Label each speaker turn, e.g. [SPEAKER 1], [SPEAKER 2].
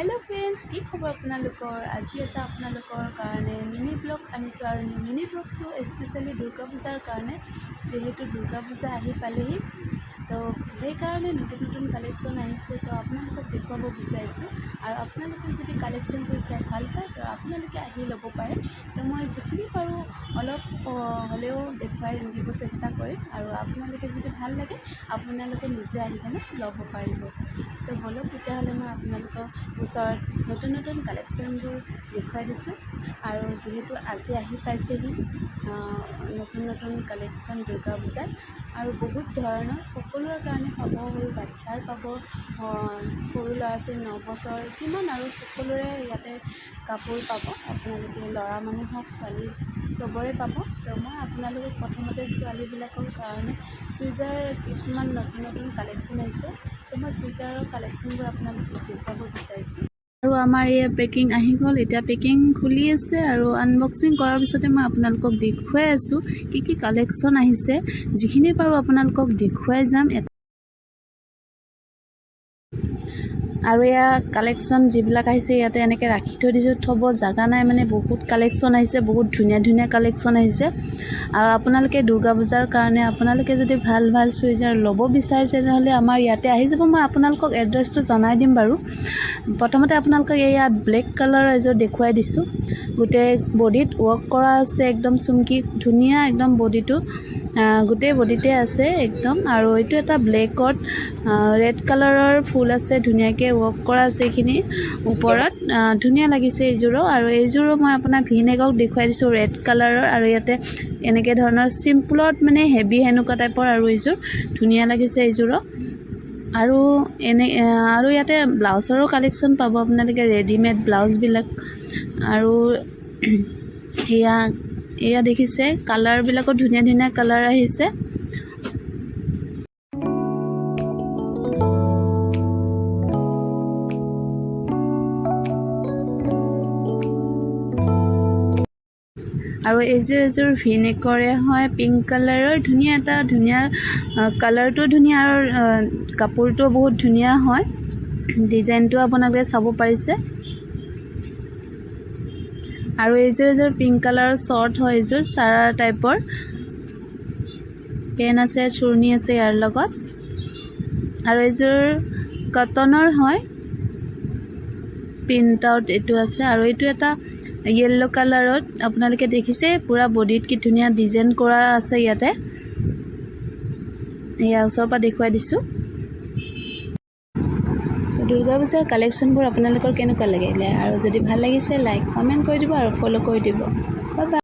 [SPEAKER 1] hello friends की खबर आपनालोकर आज এটা आपनालोकर कारणे मिनी ब्लग आनिছো আৰু मिनी ब्लगটো स्पेशली दुर्गा पूजार कारणे जेहेतु दुर्गा पूजा आহি पालेহি तो সেই কাৰণে নতুন কালেকশ্যন আহিছে তো আপোনালোকক দেখুৱাব বিচাৰিছো আৰু আপোনালোকে যদি কালেকশ্যন কৰি চাই ভাল পায় তো আপোনালোকে আহি ল'ব পাৰে তো মই যিখিনি পাৰো অলপ হলেও দেখুৱাই দিব চেষ্টা কৰিম আৰু আপোনালোকে যদি ভাল লাগে আপোনালোকে নিজে আহি কেনে ল'ব পাৰিব তো বলক তেতিয়াহ'লে মই আপোনালোকৰ ওচৰত নতুন কালেকশ্যনবোৰ দেখুৱাই দিছোঁ আৰু যেহেতু আজি আহি পাইছেহি নতুন কালেকশ্যন দুৰ্গা পূজাৰ আৰু বহুত ধৰণৰ সকলোৰে কাৰণে হ'ব সৰু বাচ্চাৰ পাব সৰু ল'ৰা ছোৱালী 9 বছৰ যিমান আৰু সকলোৰে ইয়াতে কাপোৰ পাব আপোনালোকে ল'ৰা মানুহ হওক ছোৱালী চবৰে পাব তো মই আপোনালোকক প্ৰথমতে ছোৱালীবিলাকৰ কাৰণে চুইজাৰ কিছুমান নতুন কালেকশ্যন আহিছে তো মই চুইজাৰৰ কালেকশ্যনবোৰ আপোনালোকক দেখুৱাব বিচাৰিছোঁ আৰু আমাৰ এই পেকিং আহি গ'ল এতিয়া পেকিং খুলি আছে আৰু আনবক্সিং কৰাৰ পিছতে মই আপোনালোকক দেখুৱাই আছোঁ কি কালেকশ্যন আহিছে যিখিনি পাৰো আপোনালোকক দেখুৱাই যাম আৰু এয়া কালেকশ্যন যিবিলাক আহিছে ইয়াতে এনেকৈ ৰাখি থৈ দিছোঁ থ'ব জাগা নাই মানে বহুত কালেকশ্যন আহিছে বহুত ধুনীয়া কালেকশ্যন আহিছে আৰু আপোনালোকে দুৰ্গা পূজাৰ কাৰণে আপোনালোকে যদি ভাল চুইজাৰ ল'ব বিচাৰে তেনেহ'লে আমাৰ ইয়াতে আহি যাব মই আপোনালোকক এড্ৰেছটো জনাই দিম বাৰু প্ৰথমতে আপোনালোকক এয়া ব্লেক কালাৰৰ এযোৰ দেখুৱাই দিছোঁ গোটেই বডিত ৱৰ্ক কৰা আছে একদম চুমকি ধুনীয়া একদম বডিটো গোটেই বডিতে আছে একদম আৰু এইটো এটা ব্লেকত ৰেড কালাৰৰ ফুল আছে ধুনীয়াকৈ ৱৰ্ক কৰা আছে এইখিনি ওপৰত ধুনীয়া লাগিছে এইযোৰো আৰু এইযোৰো মই আপোনাৰ ভিনেগক দেখুৱাই দিছোঁ ৰেড কালাৰৰ আৰু ইয়াতে এনেকৈ ধৰণৰ চিম্পলত মানে হেভি হেনেকুৱা টাইপৰ আৰু এইযোৰ ধুনীয়া লাগিছে এইযোৰো আৰু আৰু ইয়াতে ব্লাউজৰো কালেকশ্যন পাব আপোনালোকে ৰেডিমেড ব্লাউজবিলাক আৰু এয়া দেখিছে কালাৰবিলাকো ধুনীয়া কালাৰ আহিছে আৰু এইযোৰ ভিনেকৰে হয় পিংক কালাৰৰ ধুনীয়া কালাৰটো ধুনীয়া আৰু কাপোৰটো বহুত ধুনীয়া হয় ডিজাইনটো আপোনালোকে চাব পাৰিছে আৰু এইযোৰ পিংক কালাৰৰ শৰ্ট হয় এইযোৰ সাৰা টাইপৰ পেন আছে চুৰ্ণি আছে ইয়াৰ লগত আৰু এইযোৰ কটনৰ হয় প্ৰিন্ট আউট এইটো আছে আৰু এইটো এটা येलो কালাৰত আপোনালোকে দেখিছে পুৰা বডিত কি ধুনীয়া ডিজাইন কৰা আছে ইয়াতে এয়া ওচৰৰ পৰা দেখুৱাই দিছোঁ দুৰ্গা পূজাৰ কালেকশ্যনবোৰ আপোনালোকৰ কেনেকুৱা লাগিলে আৰু যদি ভাল লাগিছে লাইক কমেণ্ট কৰি দিব আৰু ফলো কৰি দিব বাই বাই